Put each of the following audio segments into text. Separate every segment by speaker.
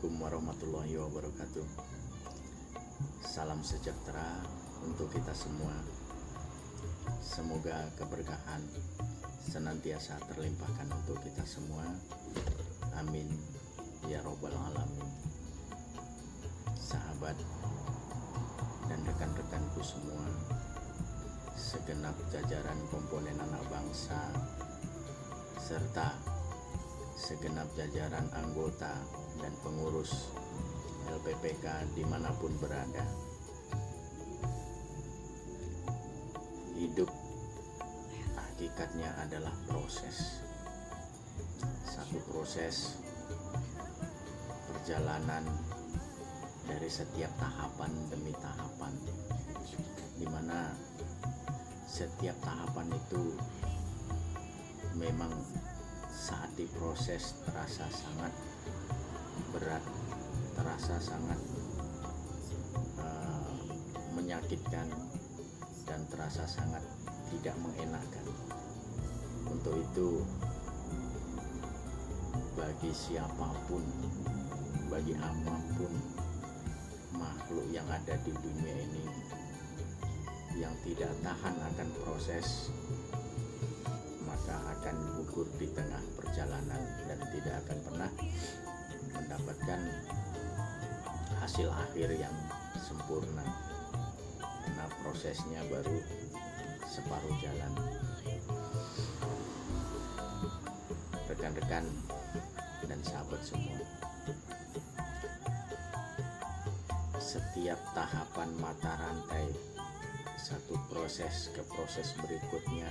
Speaker 1: Assalamualaikum warahmatullahi wabarakatuh. Salam sejahtera untuk kita semua. Semoga keberkahan senantiasa terlimpahkan untuk kita semua. Amin ya robbal alamin. Sahabat dan rekan-rekanku semua, segenap jajaran komponen anak bangsa, serta segenap jajaran anggota dan pengurus LPPK dimanapun berada. Hidup hakikatnya adalah proses. Satu proses perjalanan dari setiap tahapan demi tahapan, di mana setiap tahapan itu memang saat diproses terasa sangat berat, terasa sangat menyakitkan, dan terasa sangat tidak mengenakan. Untuk itu, bagi siapapun, bagi apapun makhluk yang ada di dunia ini yang tidak tahan akan proses, maka akan gugur di tengah perjalanan dan tidak akan pernah mendapatkan hasil akhir yang sempurna, karena prosesnya baru separuh jalan. Rekan-rekan dan sahabat semua, setiap tahapan mata rantai satu proses ke proses berikutnya,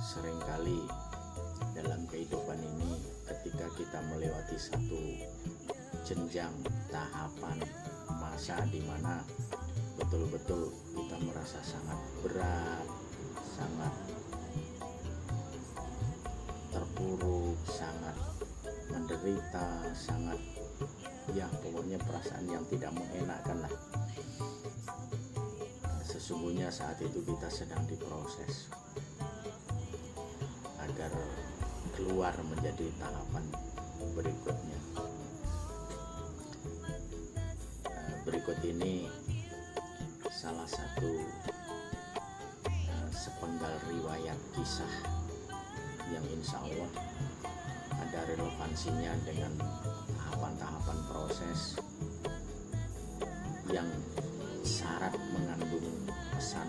Speaker 1: seringkali dalam kehidupan ini ketika kita melewati satu jenjang tahapan masa di mana betul-betul kita merasa sangat berat, sangat terpuruk, sangat menderita, sangat, ya pokoknya perasaan yang tidak mengenakan lah. Sesungguhnya saat itu kita sedang diproses agar keluar menjadi tahapan berikutnya. Berikut ini salah satu sepenggal riwayat kisah yang insya Allah ada relevansinya dengan tahapan-tahapan proses yang syarat mengandung pesan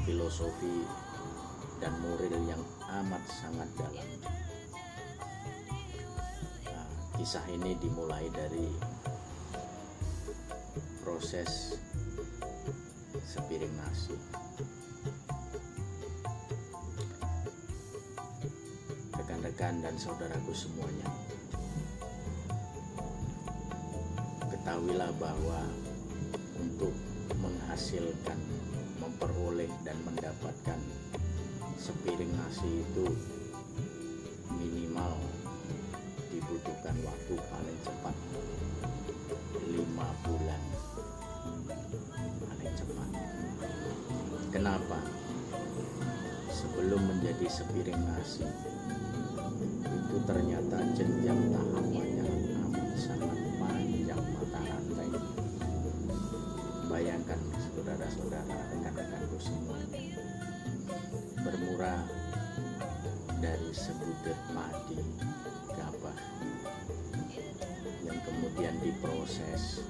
Speaker 1: filosofi dan moral yang amat sangat dalam. Kisah ini dimulai dari proses sepiring nasi. Rekan-rekan dan saudaraku semuanya, ketahuilah bahwa untuk menghasilkan, memperoleh dan mendapatkan sepiring nasi itu minimal dibutuhkan waktu paling cepat 5 bulan, paling cepat. Kenapa? Sebelum menjadi sepiring nasi itu ternyata jenjang tahapannya amat sangat panjang mata rantai. Bayangkan saudara-saudara, rekan-rekanku semuanya, bermula dari sebutir padi gabah yang kemudian diproses,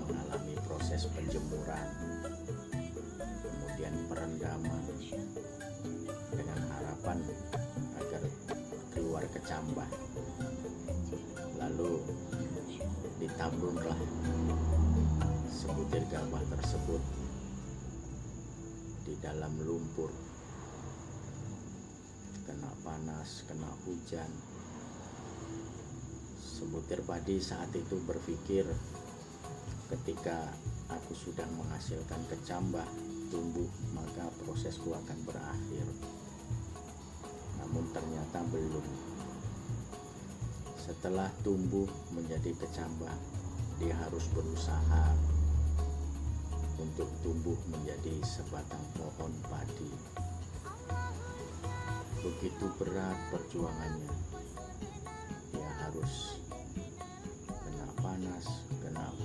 Speaker 1: mengalami proses penjemuran, kemudian perendaman dengan harapan agar keluar kecambah, lalu ditabunglah sebutir gabah tersebut di dalam lumpur, kena panas, kena hujan. Sebutir padi saat itu berpikir, ketika aku sudah menghasilkan kecambah tumbuh, maka prosesku akan berakhir. Namun ternyata belum. Setelah tumbuh menjadi kecambah, dia harus berusaha untuk tumbuh menjadi sebatang pohon padi. Begitu berat perjuangannya, ya,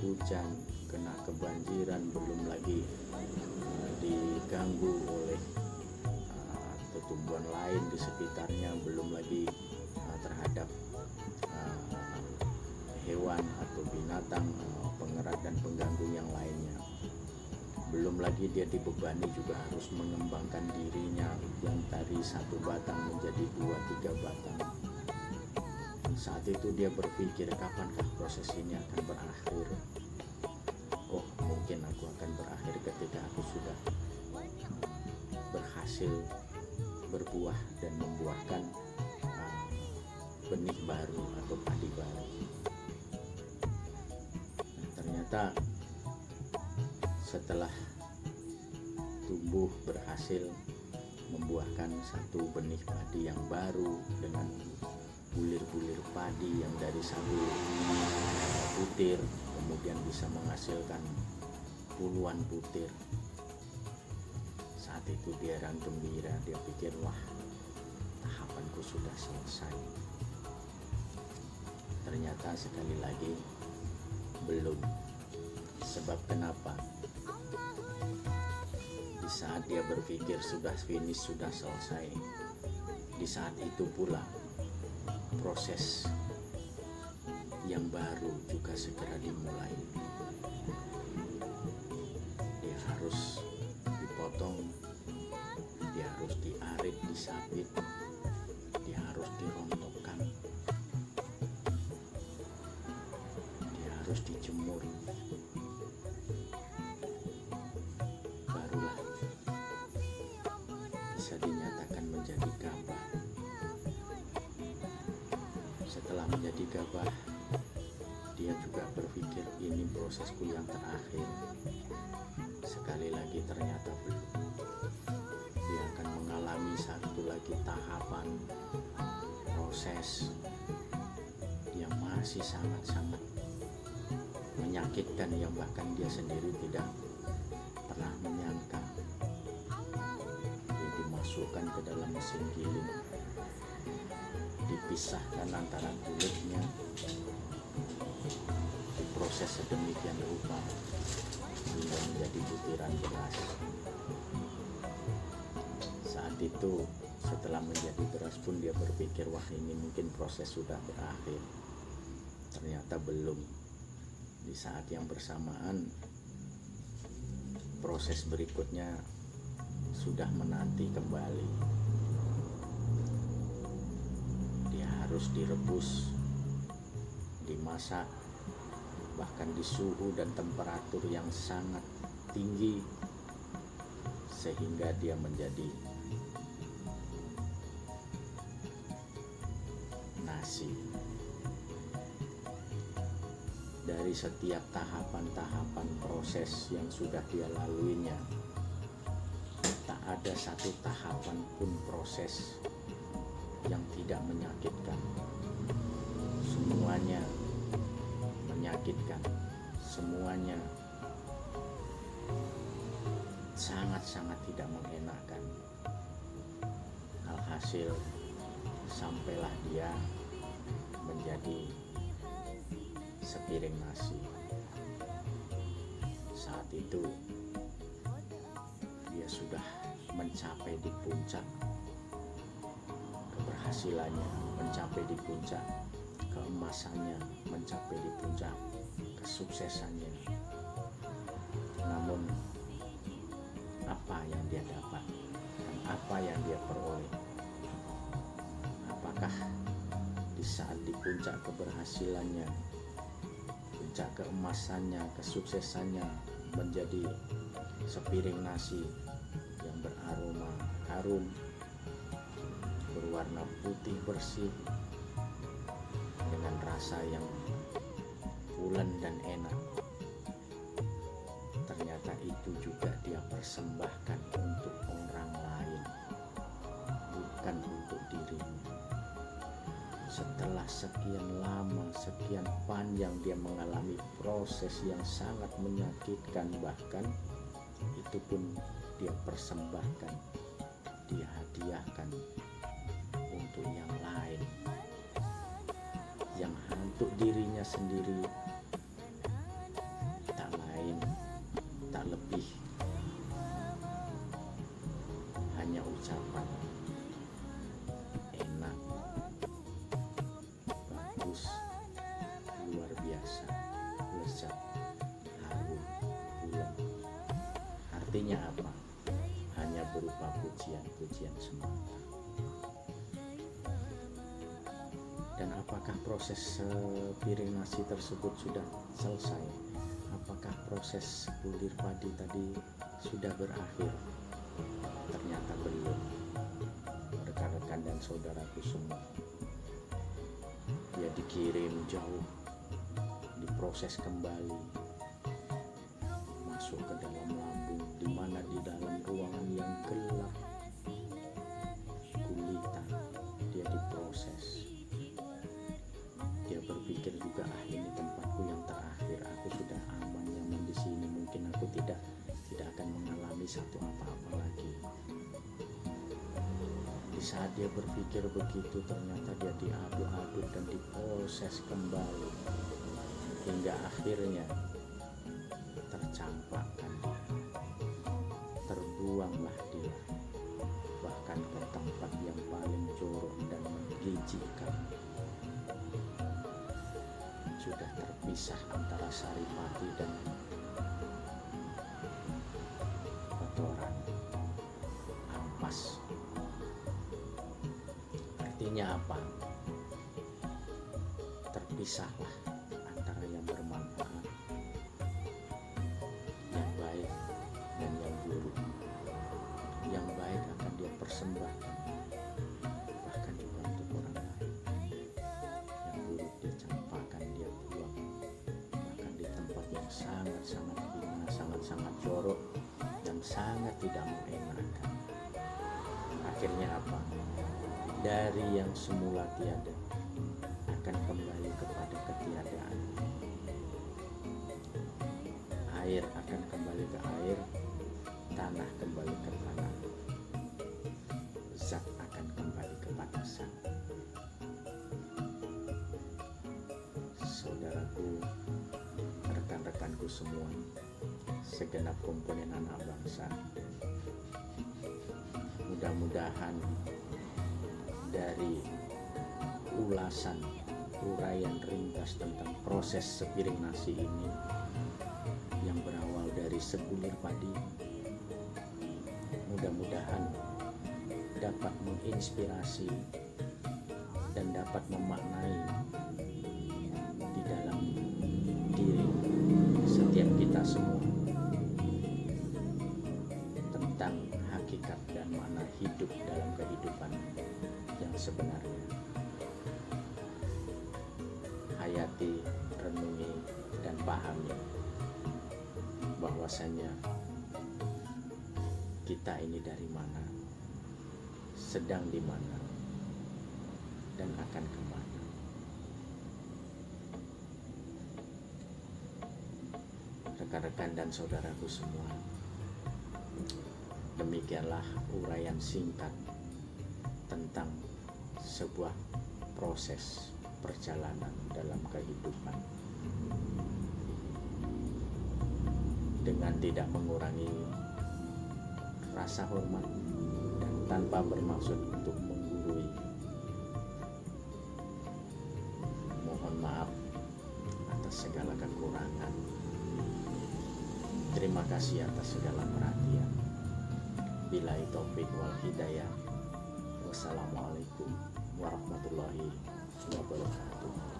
Speaker 1: hujan, kena kebanjiran, belum lagi diganggu oleh tumbuhan lain di sekitarnya, belum lagi terhadap hewan atau binatang pengerat dan pengganggu yang lainnya. Belum lagi dia dibebani juga harus mengembangkan dirinya yang dari 1 batang menjadi 2-3 batang. Saat itu dia berpikir, kapankah proses ini akan berakhir? Oh, mungkin aku akan berakhir ketika aku sudah berhasil berbuah dan membuahkan benih baru atau padi baru. Ternyata setelah tumbuh berhasil membuahkan 1 benih padi yang baru dengan bulir-bulir padi yang dari 1 butir kemudian bisa menghasilkan puluhan butir. Saat itu dia orang gembira, dia pikir, wah, tahapanku sudah selesai. Ternyata sekali lagi belum. Sebab kenapa? Di saat dia berpikir sudah finish, sudah selesai, di saat itu pula proses yang baru juga segera dimulai. Dia harus dipotong, dia harus diarit, disabit, dia harus dirontokkan, dia harus dijemur. Barulah bisa dinyatakan menjadi gabah. Setelah menjadi gabah, dia juga berpikir, ini prosesku yang terakhir. Sekali lagi ternyata belum. Dia akan mengalami 1 lagi tahapan proses yang masih sangat-sangat menyakitkan, yang bahkan dia sendiri tidak pernah menyangka. Dia dimasukkan ke dalam mesin giling, dipisahkan antara kulitnya, diproses sedemikian rupa hingga menjadi butiran beras. Saat itu setelah menjadi beras pun dia berpikir, wah, ini mungkin proses sudah berakhir. Ternyata belum. Di saat yang bersamaan proses berikutnya sudah menanti kembali. Dia harus direbus, dimasak, bahkan di suhu dan temperatur yang sangat tinggi sehingga dia menjadi nasi. Dari setiap tahapan-tahapan proses yang sudah dia laluinya, tak ada 1 tahapan pun proses yang tidak menyakitkan. Semuanya menyakitkan, semuanya sangat-sangat tidak mengenakan. Alhasil sampailah dia menjadi sepiring nasi. Saat itu dia sudah mencapai di puncak keberhasilannya, mencapai di puncak keemasannya, mencapai di puncak kesuksesannya. Namun apa yang dia dapat dan apa yang dia peroleh? Apakah di saat di puncak keberhasilannya, puncak keemasannya, kesuksesannya, menjadi sepiring nasi yang beraroma harum, berwarna putih bersih, dengan rasa yang pulen dan enak, ternyata itu juga dia persembahkan untuk orang lain, bukan untuk dirinya. Setelah sekian lama, sekian panjang dia mengalami proses yang sangat menyakitkan, bahkan itu pun dia persembahkan, dia hadiahkan untuk yang lain. Yang untuk dirinya sendiri lebih hanya ucapan enak, bagus, luar biasa, lezat, harum, pulang. Artinya apa? Hanya berupa pujian-pujian semata. Dan apakah proses piring nasi tersebut sudah selesai? Apakah proses bulir padi tadi sudah berakhir? Ternyata belum. Rekan-rekan dan saudaraku semua, dia dikirim jauh, diproses kembali, masuk ke dalam lambung, di mana di dalam ruangan yang gelap gulita dia diproses. Dia berpikir juga, ini tempatku yang terakhir, aku sudah aman nyaman di sini, mungkin aku tidak akan mengalami satu apa-apa lagi. Di saat dia berpikir begitu, ternyata dia diaduk-aduk dan diproses kembali hingga akhirnya tercampakkan dia, terbuanglah dia bahkan ke tempat yang paling jorok dan menggigikkan. Sudah terpisah antara saripati dan kotoran, ampas. Artinya apa? Terpisahlah antara yang bermanfaat, yang baik dan yang buruk. Yang baik akan dia persembahkan, bahkan juga untuk orang lain. Yang buruk dia campakkan, dia buang, bahkan di tempat yang sangat-sangat hina, sangat-sangat jorok, dan sangat tidak mengenakan. Akhirnya apa? Dari yang semula tiada akan kembali kepada ketiadaan. Air akan kembali ke air, tanah kembali ke tanah, zat akan kembali kepada zat. Saudaraku, rekan-rekanku semua, segenap komponen anak bangsa, mudah-mudahan dari ulasan uraian ringkas tentang proses sepiring nasi ini yang berawal dari segulir padi, mudah-mudahan dapat menginspirasi dan dapat memaknai di dalam diri setiap kita semua tentang hakikat dan makna hidup dalam kehidupan yang sebenarnya. Hayati, renungi, dan pahami bahwasanya kita ini dari mana, sedang di mana, dan akan kemana. Rekan-rekan dan saudaraku semua, demikianlah uraian singkat tentang sebuah proses perjalanan dalam kehidupan, dengan tidak mengurangi rasa hormat dan tanpa bermaksud untuk menggurui. Mohon maaf atas segala kekurangan. Terima kasih atas segala perhatian. Billahi taufik wal hidayah. Wassalamualaikum warahmatullahi wabarakatuh.